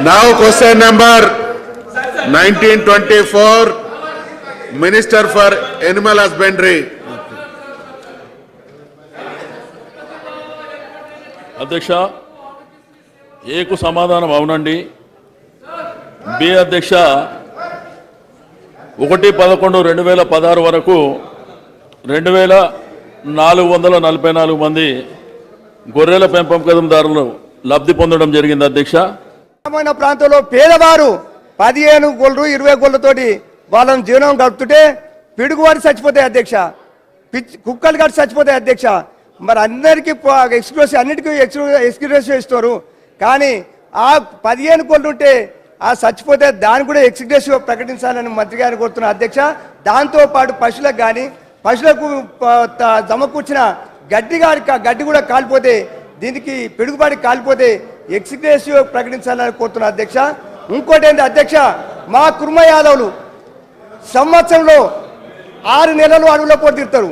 Now question number 1924, Minister for Animal Husbandry. అధ్యక్ష ఏకు సమాధానం అవునండి. బి అధ్యక్ష 1/11/2016 వరకు 2444 మంది గొర్రెల పెంపకందారులు లబ్ధి పొందడం జరిగింది అధ్యక్ష. గ్రామీణ ప్రాంతంలో పేదవారు 15 గొర్రెలు 20 గొర్రెలతోటి వాళ్ళని జీవనం గడుపుతుంటే పిడుగువారి చచ్చిపోతాయి అధ్యక్ష, కుక్కలు గడిచి చచ్చిపోతాయి అధ్యక్ష. మరి అందరికీ ఎక్స్క్లూసివ్ అన్నిటికీ ఎక్స్క్లూసివ్ ఇస్తారు, కానీ ఆ 15 గొర్రెలు ఉంటే ఆ చచ్చిపోతే దాన్ని కూడా ఎక్స్క్లూసివ్ ప్రకటించాలని మంత్రి గారిని కోరుతున్నా అధ్యక్ష. దాంతోపాటు పశువులకు కానీ పశువులకు జమకూర్చిన గడ్డి కూడా కాలిపోతే, దీనికి పిడుగుబాటి కాలిపోతే ఎక్స్క్లూసివ్ ప్రకటించాలని కోరుతున్నా అధ్యక్ష. ఇంకోటి ఏంటి అధ్యక్ష, మా కుర్మ యాదవులు సంవత్సరంలో 6 నెలలు అడవుల్లో పోటీ తిరుగుతారు,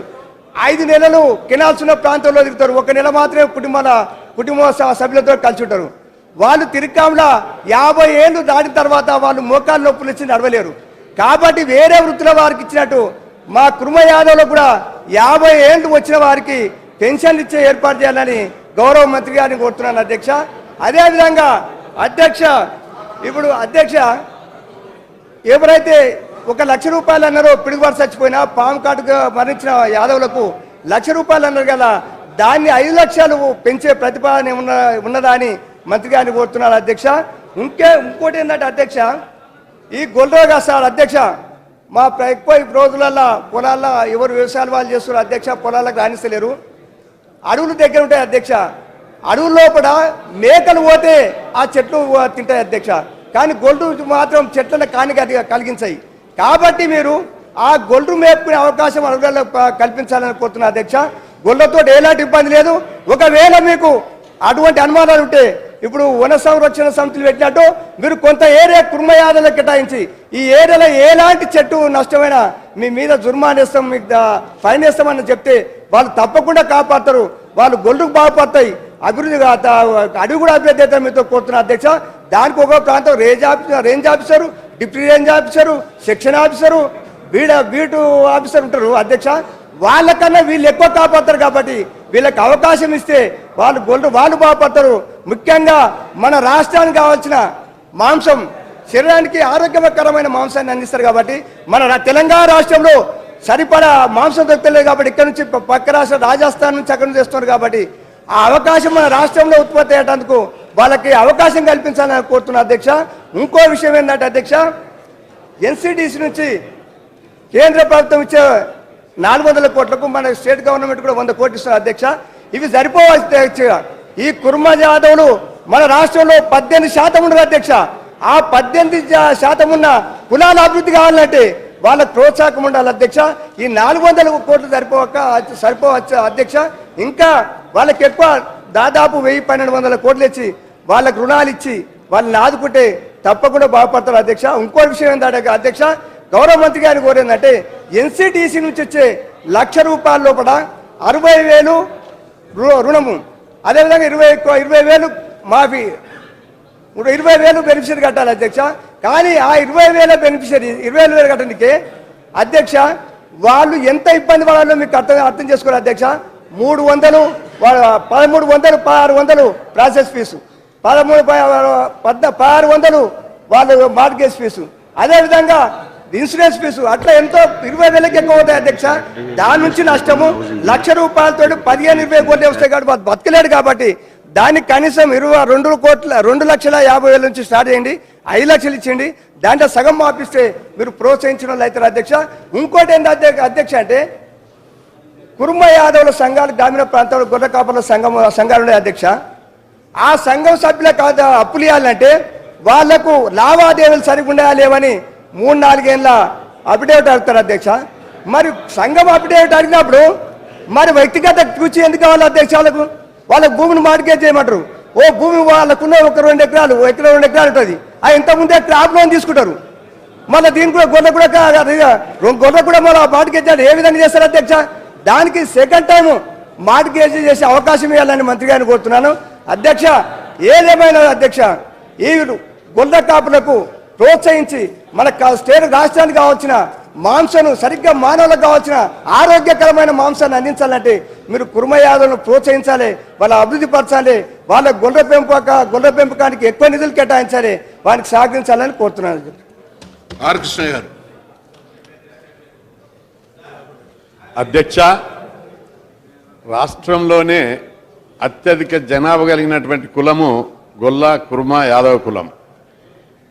5 నెలలు కెనాల్స్ ఉన్న ప్రాంతంలో తిరుగుతారు, 1 నెల మాత్రమే కుటుంబ సభ్యులతో కలిసి ఉంటారు. వాళ్ళు తిరికాంలో 50 ఏళ్ళు దాటిన తర్వాత వాళ్ళు మోకాళ్ళ నొప్పులు ఇచ్చి నడవలేరు. కాబట్టి వేరే వృత్తుల వారికి ఇచ్చినట్టు మా కుర్మ యాదవ్లో కూడా 50 ఏళ్ళు వచ్చిన వారికి పెన్షన్ ఇచ్చే ఏర్పాటు చేయాలని గౌరవ మంత్రి గారిని కోరుతున్నాను అధ్యక్ష. అదేవిధంగా అధ్యక్ష, ఇప్పుడు అధ్యక్ష ఎవరైతే 1 లక్ష రూపాయలు అన్నారో పిడుగుబాటు చచ్చిపోయినా పాము కాటుగా మరణించిన యాదవులకు 1 లక్ష రూపాయలు అన్నారు కదా, దాన్ని 5 లక్షలు పెంచే ప్రతిపాదన ఉన్నదా అని మంత్రి గారిని కోరుతున్నారు అధ్యక్ష. ఇంకోటి ఏంటంటే అధ్యక్ష, ఈ గొల్లగా సార్ అధ్యక్ష, మా ఎక్కువ రోజులలో పొలాల్లో ఎవరు వ్యవసాయాలు వాళ్ళు చేస్తున్నారు అధ్యక్ష, పొలాలకు రాణిస్తలేరు, అడవులు దగ్గర ఉంటాయి అధ్యక్ష. అడవుల లోపల మేకలు పోతే ఆ చెట్లు తింటాయి అధ్యక్ష, కానీ గొల్లు మాత్రం చెట్లను కలిగించాయి. కాబట్టి మీరు ఆ గొల్లు మేపుకునే అవకాశం అడవులలో కల్పించాలని కోరుతున్నా అధ్యక్ష. గొల్లతో ఎలాంటి ఇబ్బంది లేదు. ఒకవేళ మీకు అటువంటి అనుమానాలు ఉంటే ఇప్పుడు వన సంరక్షణ సమితులు పెట్టినట్టు మీరు కొంత ఏరియా కుర్మ యాదవులకు కేటాయించి ఈ ఏరియాలో ఎలాంటి చెట్టు నష్టమైనా మీ మీద జుర్మానా వేస్తాం, మీకు ఫైన్ వేస్తామని చెప్తే వాళ్ళు తప్పకుండా కాపాడతారు, వాళ్ళు గొల్లుకు బాగుపడతాయి, అభివృద్ధి అడవి కూడా అభివృద్ధి అయితే మీతో కోరుతున్నా అధ్యక్ష. దానికి ఒక ప్రాంతం range officer, deputy range officer, section officer, beat officer ఉంటారు అధ్యక్ష. వాళ్ళకన్నా వీళ్ళు ఎక్కువ కాపాడతారు కాబట్టి వీళ్ళకి అవకాశం ఇస్తే వాళ్ళు బాగుపడతారు. ముఖ్యంగా మన రాష్ట్రానికి కావాల్సిన మాంసం, శరీరానికి ఆరోగ్యకరమైన మాంసాన్ని అందిస్తారు కాబట్టి మన తెలంగాణ రాష్ట్రంలో సరిపడా మాంసం దొరకలేదు కాబట్టి ఇక్కడ నుంచి పక్క రాష్ట్ర రాజస్థాన్ నుంచి అక్కడ నుంచి తెస్తున్నారు కాబట్టి ఆ అవకాశం మన రాష్ట్రంలో ఉత్పత్తి అయ్యేటందుకు వాళ్ళకి అవకాశం కల్పించాలని కోరుతున్నా అధ్యక్ష. ఇంకో విషయం ఏంటంటే అధ్యక్ష, ఎన్సిడిసి నుంచి కేంద్ర ప్రభుత్వం ఇచ్చే 400 కోట్లకు మన స్టేట్ గవర్నమెంట్ కూడా 100 కోట్లు ఇస్తున్నారు అధ్యక్ష. ఇవి సరిపోవాలి అధ్యక్ష. ఈ కుర్మ యాదవులు మన రాష్ట్రంలో 18% ఉన్నారు అధ్యక్ష. ఆ 18% ఉన్న కులాల అభివృద్ధి కావాలంటే వాళ్ళకు ప్రోత్సాహం ఉండాలి అధ్యక్ష. ఈ 400 కోట్లు సరిపోవచ్చు అధ్యక్ష. ఇంకా వాళ్ళకి ఎక్కువ దాదాపు 1000-1200 కోట్లు ఇచ్చి వాళ్ళకు రుణాలు ఇచ్చి వాళ్ళని ఆదుకుంటే తప్పకుండా బాగుపడతారు అధ్యక్ష. ఇంకో విషయం ఏంటంటే అధ్యక్ష, గౌరవ మంత్రి గారిని కోరేందంటే ఎన్సిటిసి నుంచి వచ్చే 1 లక్ష రూపాయల లోపల 60,000 రుణము, అదేవిధంగా 20,000 మాఫీ, 20,000 బెనిఫిషరీ కట్టాలి అధ్యక్ష. కానీ ఆ 20,000 బెనిఫిషరీ 20,000 కట్టడానికి అధ్యక్ష వాళ్ళు ఎంత ఇబ్బంది పడాలో మీకు అర్థం చేసుకోవాలి అధ్యక్ష. 300, 1300, 1600 ప్రాసెస్ ఫీజు, 1600 వాళ్ళు మార్గేజ్ ఫీజు, అదేవిధంగా ఇన్సూరెన్స్ ఫీజు, అట్లా ఎంతో 20,000కి ఎక్కువ అవుతాయి అధ్యక్ష. దాని నుంచి నష్టము 1 లక్ష రూపాయలతో 15-20 కోట్లు వస్తాయి కాబట్టి బతకలేడు కాబట్టి దానికి కనీసం 2,50,000 నుంచి స్టార్ట్ చేయండి, 5 లక్షలు ఇచ్చేయండి, దాంట్లో సగం మాపిస్తే మీరు ప్రోత్సహించిన వాళ్ళు అవుతారు అధ్యక్ష. ఇంకోటి ఏంటి అధ్యక్ష అంటే కుర్మ యాదవుల సంఘాలు గ్రామీణ ప్రాంతాల్లో గొర్రె కాపర్ల సంఘాలు ఉన్నాయి అధ్యక్ష. ఆ సంఘం సభ్యులకు అప్పులు ఇవ్వాలంటే వాళ్లకు లావాదేవీలు సరిగ్గా ఉన్నాయా లేవని 3-4 ఏళ్ళ అఫిడేవిట్ అడుగుతారు అధ్యక్ష. మరి సంఘం అఫిడేవిట్ అడిగినప్పుడు మరి వ్యక్తిగత కూర్చి ఎందుకు కావాలి అధ్యక్ష? వాళ్ళకు భూమిని మార్గేజ్ చేయమంటారు. ఓ భూమి వాళ్ళకున్న 1-2 ఎకరాలు, 1-2 ఎకరాలు ఉంటుంది, ఆ ఇంతకుముందే క్రాప్ లోన్ తీసుకుంటారు. మళ్ళీ దీని కూడా గొర్రె కూడా మళ్ళీ మార్గేజ్ ఏ విధంగా చేస్తారు అధ్యక్ష? దానికి సెకండ్ టైం మార్గేజ్ చేసే అవకాశం ఇవ్వాలని మంత్రి గారిని కోరుతున్నాను అధ్యక్ష. ఏదేమైనా అధ్యక్ష, ఈ గొల్ల కాపులకు ప్రోత్సహించి మన స్టేట్ రాష్ట్రానికి కావాల్సిన మాంసాన్ని సరిగ్గా మానవులకు కావాల్సిన ఆరోగ్యకరమైన మాంసాన్ని అందించాలంటే మీరు కుర్మ యాదవ్ను ప్రోత్సహించాలి, వాళ్ళ అభివృద్ధి పరచాలి, వాళ్ళ గొర్రె పెంపకానికి ఎక్కువ నిధులు కేటాయించాలి, వారికి సహకరించాలని కోరుతున్నాను. ఆర్ కృష్ణయ్య గారు. అధ్యక్ష, రాష్ట్రంలోనే అత్యధిక జనాభా కలిగినటువంటి కులము గొల్ల కుర్మ యాదవ కులం.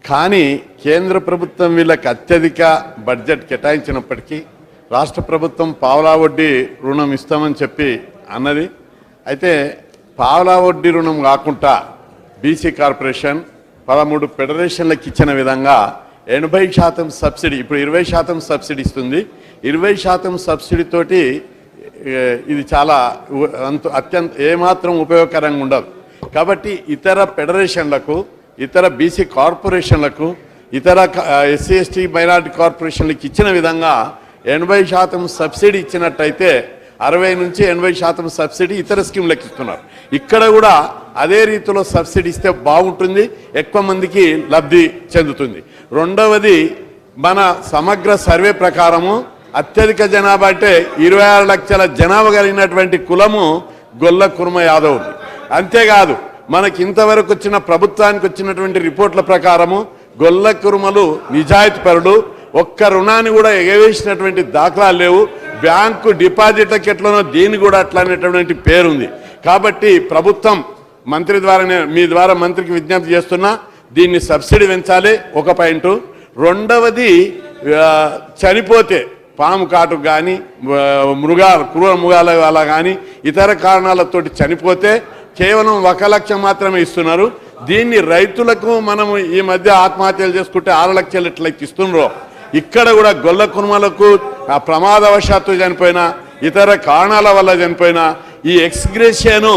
కానీ కేంద్ర ప్రభుత్వం వీళ్ళకి అత్యధిక బడ్జెట్ కేటాయించినప్పటికీ రాష్ట్ర ప్రభుత్వం పావలా వడ్డీ రుణం ఇస్తామని చెప్పి అన్నది. అయితే పావలా వడ్డీ రుణం కాకుండా బీసీ కార్పొరేషన్ 13 ఫెడరేషన్లకు ఇచ్చిన విధంగా 80% సబ్సిడీ, ఇప్పుడు 20% సబ్సిడీ ఇస్తుంది. 20% సబ్సిడీతోటి ఇది చాలా అత్యంత ఏమాత్రం ఉపయోగకరంగా ఉండదు. కాబట్టి ఇతర ఫెడరేషన్లకు, ఇతర బీసీ కార్పొరేషన్లకు, ఇతర ఎస్సీ ఎస్టీ మైనారిటీ కార్పొరేషన్లకు ఇచ్చిన విధంగా 80% సబ్సిడీ ఇచ్చినట్టయితే 60 నుంచి 80% సబ్సిడీ ఇతర స్కీమ్లకు ఇస్తున్నారు. ఇక్కడ కూడా అదే రీతిలో సబ్సిడీ ఇస్తే బాగుంటుంది, ఎక్కువ మందికి లబ్ధి చెందుతుంది. రెండవది, మన సమగ్ర సర్వే ప్రకారము అత్యధిక జనాభా అంటే 26 లక్షల జనాభా కలిగినటువంటి కులము గొల్ల కుర్మ యాదవులు. అంతేకాదు, మనకి ఇంతవరకు వచ్చిన ప్రభుత్వానికి వచ్చినటువంటి రిపోర్ట్ల ప్రకారము గొల్ల కుర్మలు నిజాయితీ పరుడు, ఒక్క రుణాన్ని కూడా ఎగవేసినటువంటి దాఖలాలు లేవు. బ్యాంకు డిపాజిట్లకి ఎట్లనో దీన్ని కూడా అట్లా అనేటటువంటి పేరుంది. కాబట్టి ప్రభుత్వం మంత్రి ద్వారానే, మీ ద్వారా మంత్రికి విజ్ఞప్తి చేస్తున్నా, దీన్ని సబ్సిడీ పెంచాలి ఒక పాయింట్. రెండవది, చనిపోతే పాము కాటు కానీ క్రూర మృగాల వల్ల కానీ ఇతర కారణాలతోటి చనిపోతే కేవలం 1 లక్ష మాత్రమే ఇస్తున్నారు. దీన్ని రైతులకు మనము ఈ మధ్య ఆత్మహత్యలు చేసుకుంటే 6 లక్షలు ఎట్లయితే ఇస్తున్నారో, ఇక్కడ కూడా గొల్ల కుర్మలకు ప్రమాదవశాత్తు చనిపోయినా, ఇతర కారణాల వల్ల చనిపోయినా ఈ ఎక్స్గ్రేషియాను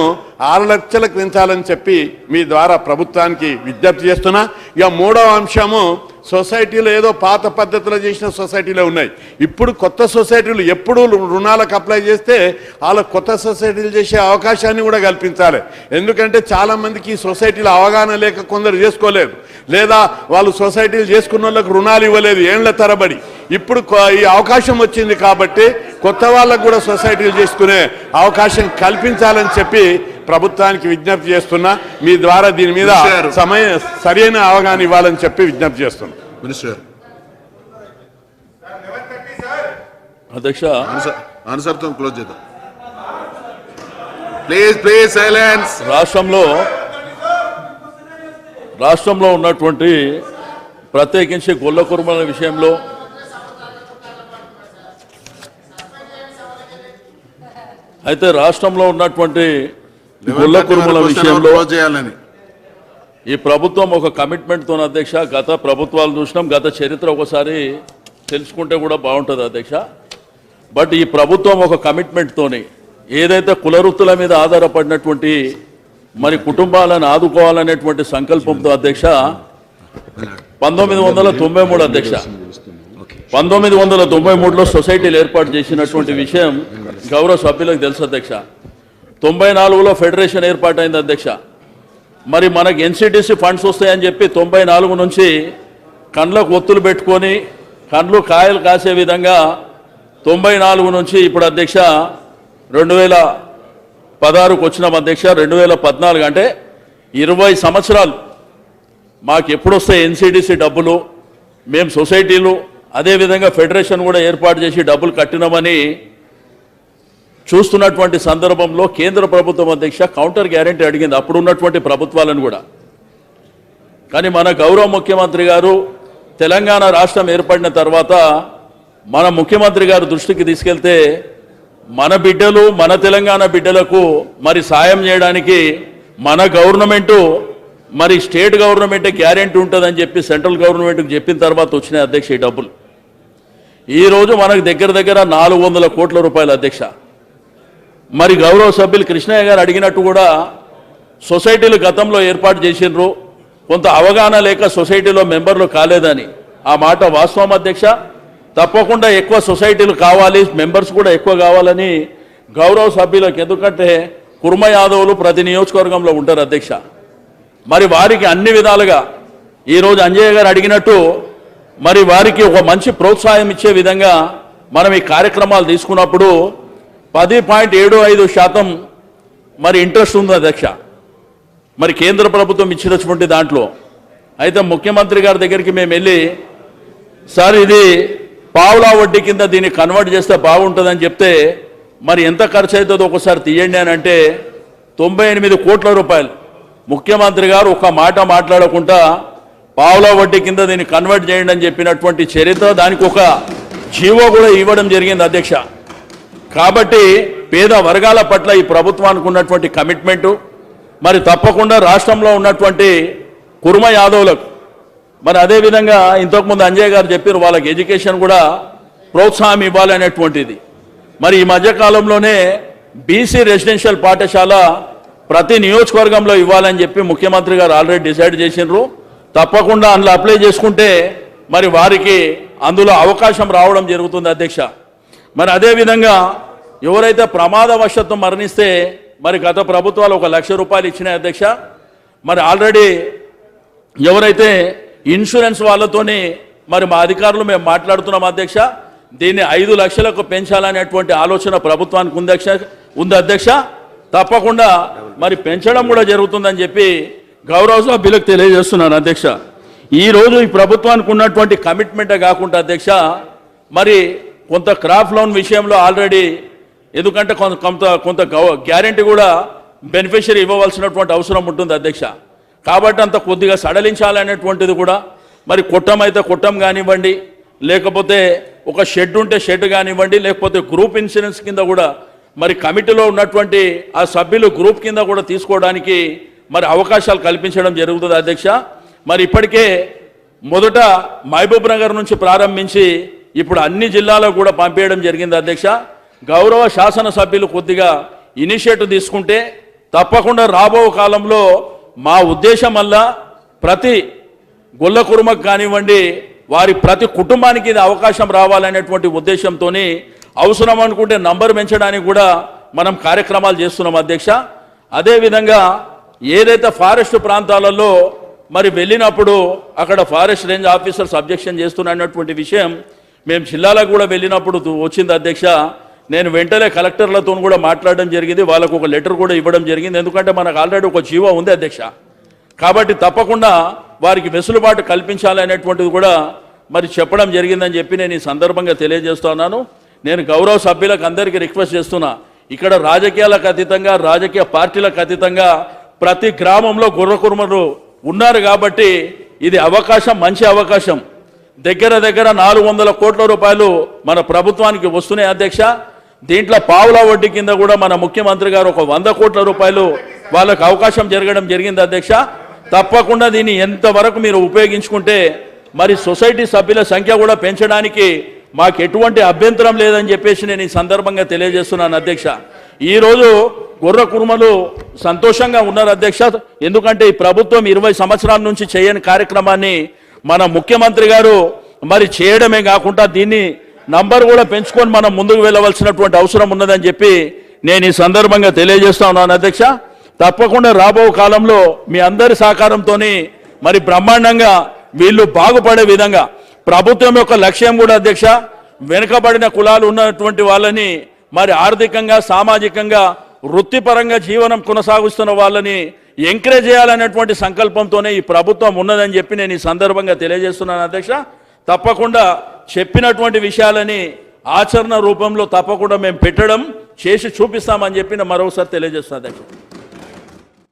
6 లక్షలకు పెంచాలని చెప్పి మీ ద్వారా ప్రభుత్వానికి విజ్ఞప్తి చేస్తున్నా. ఇక మూడవ అంశము, సొసైటీలో ఏదో పాత పద్ధతిలో చేసిన సొసైటీలో ఉన్నాయి. ఇప్పుడు కొత్త సొసైటీలు ఎప్పుడు రుణాలకు అప్లై చేస్తే వాళ్ళ కొత్త సొసైటీలు చేసే అవకాశాన్ని కూడా కల్పించాలి. ఎందుకంటే చాలామందికి ఈ సొసైటీలో అవగాహన లేక కొందరు చేసుకోలేదు, లేదా వాళ్ళు సొసైటీలు చేసుకున్న వాళ్ళకు రుణాలు ఇవ్వలేదు ఏళ్ల తరబడి. ఇప్పుడు ఈ అవకాశం వచ్చింది కాబట్టి కొత్త వాళ్ళకు కూడా సొసైటీలు చేసుకునే అవకాశం కల్పించాలని చెప్పి ప్రభుత్వానికి విజ్ఞప్తి చేస్తున్నా. మీ ద్వారా దీని మీద సరైన అవగాహన ఇవ్వాలని చెప్పి విజ్ఞప్తి చేస్తున్నా. మినిస్టర్ అధ్యక్ష, ఆన్సర్తో క్లోజ్ చేద్దాం. Please silence. రాష్ట్రంలో ఉన్నటువంటి ప్రత్యేకించి గొల్ల కుర్మల విషయంలో అయితే రాష్ట్రంలో ఉన్నటువంటి గొల్ల కుర్మల విషయంలో ఈ ప్రభుత్వం ఒక కమిట్మెంట్తో అధ్యక్ష, గత ప్రభుత్వాలు చూసినాం, గత చరిత్ర ఒకసారి తెలుసుకుంటే కూడా బాగుంటుంది అధ్యక్ష. బట్ ఈ ప్రభుత్వం ఒక కమిట్మెంట్తోని ఏదైతే కులవృత్తుల మీద ఆధారపడినటువంటి మరి కుటుంబాలను ఆదుకోవాలనేటువంటి సంకల్పంతో అధ్యక్ష 1993 అధ్యక్ష 1993లో సొసైటీలు ఏర్పాటు చేసినటువంటి విషయం గౌరవ సభ్యులకు తెలుసు అధ్యక్ష. 94లో ఫెడరేషన్ ఏర్పాటైంది అధ్యక్ష. మరి మనకు ఎన్సిటిసి ఫండ్స్ వస్తాయని చెప్పి 94 నుంచి కండ్లకు ఒత్తులు పెట్టుకొని కండ్లు కాయలు కాసే విధంగా 94 నుంచి ఇప్పుడు అధ్యక్ష 2016కు వచ్చినాం అధ్యక్ష. 2014 అంటే 20 సంవత్సరాలు మాకు ఎప్పుడు వస్తాయి ఎన్సిడిసి డబ్బులు, మేము సొసైటీలు అదేవిధంగా ఫెడరేషన్ కూడా ఏర్పాటు చేసి డబ్బులు కట్టినామని చూస్తున్నటువంటి సందర్భంలో కేంద్ర ప్రభుత్వం అధ్యక్ష కౌంటర్ గ్యారెంటీ అడిగింది అప్పుడు ఉన్నటువంటి ప్రభుత్వాలను కూడా. కానీ మన గౌరవ ముఖ్యమంత్రి గారు తెలంగాణ రాష్ట్రం ఏర్పడిన తర్వాత మన ముఖ్యమంత్రి గారు దృష్టికి తీసుకెళ్తే మన బిడ్డలు, మన తెలంగాణ బిడ్డలకు మరి సాయం చేయడానికి మన గవర్నమెంటు, మరి స్టేట్ గవర్నమెంటే గ్యారెంటీ ఉంటుందని చెప్పి సెంట్రల్ గవర్నమెంట్కి చెప్పిన తర్వాత వచ్చినాయి అధ్యక్ష ఈ డబ్బులు. ఈరోజు మనకు దగ్గర 400 కోట్ల రూపాయలు అధ్యక్ష. మరి గౌరవ సభ్యులు కృష్ణయ్య గారు అడిగినట్టు కూడా సొసైటీలు గతంలో ఏర్పాటు చేసినారు, కొంత అవగాహన లేక సొసైటీలో మెంబర్లు కాలేదని. ఆ మాట వాస్తవం అధ్యక్ష. తప్పకుండా ఎక్కువ సొసైటీలు కావాలి, మెంబర్స్ కూడా ఎక్కువ కావాలని గౌరవ సభ్యులకు, ఎందుకంటే కుర్మ యాదవులు ప్రతి నియోజకవర్గంలో ఉంటారు అధ్యక్ష. మరి వారికి అన్ని విధాలుగా ఈరోజు అంజయ్య గారు అడిగినట్టు మరి వారికి ఒక మంచి ప్రోత్సాహం ఇచ్చే విధంగా మనం ఈ కార్యక్రమాలు తీసుకున్నప్పుడు 10.75% మరి ఇంట్రెస్ట్ ఉంది అధ్యక్ష, మరి కేంద్ర ప్రభుత్వం ఇచ్చినటువంటి దాంట్లో. అయితే ముఖ్యమంత్రి గారి దగ్గరికి మేము వెళ్ళి, సార్ ఇది పావులా వడ్డీ కింద దీన్ని కన్వర్ట్ చేస్తే బాగుంటుందని చెప్తే, మరి ఎంత ఖర్చు అవుతుందో ఒకసారి తీయండి అని అంటే 98 కోట్ల రూపాయలు. ముఖ్యమంత్రి గారు ఒక మాట మాట్లాడకుండా పావులా వడ్డీ కింద దీన్ని కన్వర్ట్ చేయండి అని చెప్పినటువంటి చరిత్ర, దానికి ఒక జీవో కూడా ఇవ్వడం జరిగింది అధ్యక్ష. కాబట్టి పేద వర్గాల పట్ల ఈ ప్రభుత్వానికి ఉన్నటువంటి కమిట్మెంటు, మరి తప్పకుండా రాష్ట్రంలో ఉన్నటువంటి కుర్మ యాదవులకు, మరి అదేవిధంగా ఇంతకుముందు అంజయ్ గారు చెప్పారు వాళ్ళకి ఎడ్యుకేషన్ కూడా ప్రోత్సాహం ఇవ్వాలనేటువంటిది. మరి ఈ మధ్యకాలంలోనే బీసీ రెసిడెన్షియల్ పాఠశాల ప్రతి నియోజకవర్గంలో ఇవ్వాలని చెప్పి ముఖ్యమంత్రి గారు ఆల్రెడీ డిసైడ్ చేసినారు. తప్పకుండా అందులో అప్లై చేసుకుంటే మరి వారికి అందులో అవకాశం రావడం జరుగుతుంది అధ్యక్ష. మరి అదేవిధంగా ఎవరైతే ప్రమాదవశాత్తు మరణిస్తే మరి గత ప్రభుత్వాలు 1 లక్ష రూపాయలు ఇచ్చినాయి అధ్యక్ష. మరి ఆల్రెడీ ఎవరైతే ఇన్సూరెన్స్ వాళ్ళతోని మరి మా అధికారులు మేము మాట్లాడుతున్నాం అధ్యక్ష, దీన్ని 5 లక్షలకు పెంచాలనేటువంటి ఆలోచన ప్రభుత్వానికి ఉంది అధ్యక్ష. తప్పకుండా మరి పెంచడం కూడా జరుగుతుందని చెప్పి గౌరవ సభ్యులకు తెలియజేస్తున్నాను అధ్యక్ష. ఈరోజు ఈ ప్రభుత్వానికి ఉన్నటువంటి కమిట్మెంటే కాకుండా అధ్యక్ష, మరి కొంత క్రాప్ లోన్ విషయంలో ఆల్రెడీ, ఎందుకంటే కొంత గ్యారెంటీ కూడా బెనిఫిషరీ ఇవ్వవలసినటువంటి అవసరం ఉంటుంది అధ్యక్ష. కాబట్టి అంత కొద్దిగా సడలించాలనేటువంటిది కూడా, మరి కుట్టం అయితే కుట్టం కానివ్వండి, లేకపోతే ఒక షెడ్ ఉంటే షెడ్ కానివ్వండి, లేకపోతే గ్రూప్ ఇన్సూరెన్స్ కింద కూడా మరి కమిటీలో ఉన్నటువంటి ఆ సభ్యులు గ్రూప్ కింద కూడా తీసుకోవడానికి మరి అవకాశాలు కల్పించడం జరుగుతుంది అధ్యక్ష. మరి ఇప్పటికే మొదట మహబూబ్ నగర్ నుంచి ప్రారంభించి ఇప్పుడు అన్ని జిల్లాలకు కూడా పంపేయడం జరిగింది అధ్యక్ష. గౌరవ శాసనసభ్యులు కొద్దిగా ఇనిషియేటివ్ తీసుకుంటే తప్పకుండా రాబో కాలంలో మా ఉద్దేశం వల్ల ప్రతి గొల్ల కురుమకు కానివ్వండి, వారి ప్రతి కుటుంబానికి ఇది అవకాశం రావాలనేటువంటి ఉద్దేశంతో అవసరం అనుకుంటే నంబర్ పెంచడానికి కూడా మనం కార్యక్రమాలు చేస్తున్నాం అధ్యక్ష. అదేవిధంగా ఏదైతే ఫారెస్ట్ ప్రాంతాలలో మరి వెళ్ళినప్పుడు అక్కడ ఫారెస్ట్ రేంజ్ ఆఫీసర్స్ అబ్జెక్షన్ చేస్తున్నటువంటి విషయం మేము జిల్లాలకు కూడా వెళ్ళినప్పుడు వచ్చింది అధ్యక్ష. నేను వెంటనే కలెక్టర్లతో కూడా మాట్లాడడం జరిగింది, వాళ్ళకు ఒక లెటర్ కూడా ఇవ్వడం జరిగింది. ఎందుకంటే మనకు ఆల్రెడీ ఒక జీవో ఉంది అధ్యక్ష. కాబట్టి తప్పకుండా వారికి వెసులుబాటు కల్పించాలనేటువంటిది కూడా మరి చెప్పడం జరిగిందని చెప్పి నేను ఈ సందర్భంగా తెలియజేస్తున్నాను. నేను గౌరవ సభ్యులకు అందరికీ రిక్వెస్ట్ చేస్తున్నా, ఇక్కడ రాజకీయాలకు అతీతంగా, రాజకీయ పార్టీలకు అతీతంగా ప్రతి గ్రామంలో గొర్రె కుర్మలు ఉన్నారు. కాబట్టి ఇది అవకాశం, మంచి అవకాశం. దగ్గర 400 కోట్ల రూపాయలు మన ప్రభుత్వానికి వస్తున్నాయి అధ్యక్ష. దీంట్లో పావులా వడ్డీ కింద కూడా మన ముఖ్యమంత్రి గారు ఒక 100 కోట్ల రూపాయలు వాళ్ళకు అవకాశం జరగడం జరిగింది అధ్యక్ష. తప్పకుండా దీన్ని ఎంతవరకు మీరు ఉపయోగించుకుంటే మరి సొసైటీ సభ్యుల సంఖ్య కూడా పెంచడానికి మాకు ఎటువంటి అభ్యంతరం లేదని చెప్పేసి నేను ఈ సందర్భంగా తెలియజేస్తున్నాను అధ్యక్ష. ఈరోజు గొర్రె కుర్మలు సంతోషంగా ఉన్నారు అధ్యక్ష. ఎందుకంటే ఈ ప్రభుత్వం 20 సంవత్సరాల నుంచి చేయని కార్యక్రమాన్ని మన ముఖ్యమంత్రి గారు మరి చేయడమే కాకుండా దీన్ని నంబర్ కూడా పెంచుకొని మనం ముందుకు వెళ్ళవలసినటువంటి అవసరం ఉన్నదని చెప్పి నేను ఈ సందర్భంగా తెలియజేస్తా ఉన్నాను అధ్యక్ష. తప్పకుండా రాబో కాలంలో మీ అందరి సహకారంతో మరి బ్రహ్మాండంగా వీళ్ళు బాగుపడే విధంగా ప్రభుత్వం యొక్క లక్ష్యం కూడా అధ్యక్ష, వెనుకబడిన కులాలు ఉన్నటువంటి వాళ్ళని మరి ఆర్థికంగా, సామాజికంగా, వృత్తిపరంగా జీవనం కొనసాగిస్తున్న వాళ్ళని ఎంకరేజ్ చేయాలనేటువంటి సంకల్పంతోనే ఈ ప్రభుత్వం ఉన్నదని చెప్పి నేను ఈ సందర్భంగా తెలియజేస్తున్నాను అధ్యక్ష. తప్పకుండా చెప్పినటువంటి విషయాలని ఆచరణ రూపంలో తప్పకుండా మేము పెట్టడం చేసి చూపిస్తామని చెప్పి మరోసారి తెలియజేస్తాను అధ్యక్ష.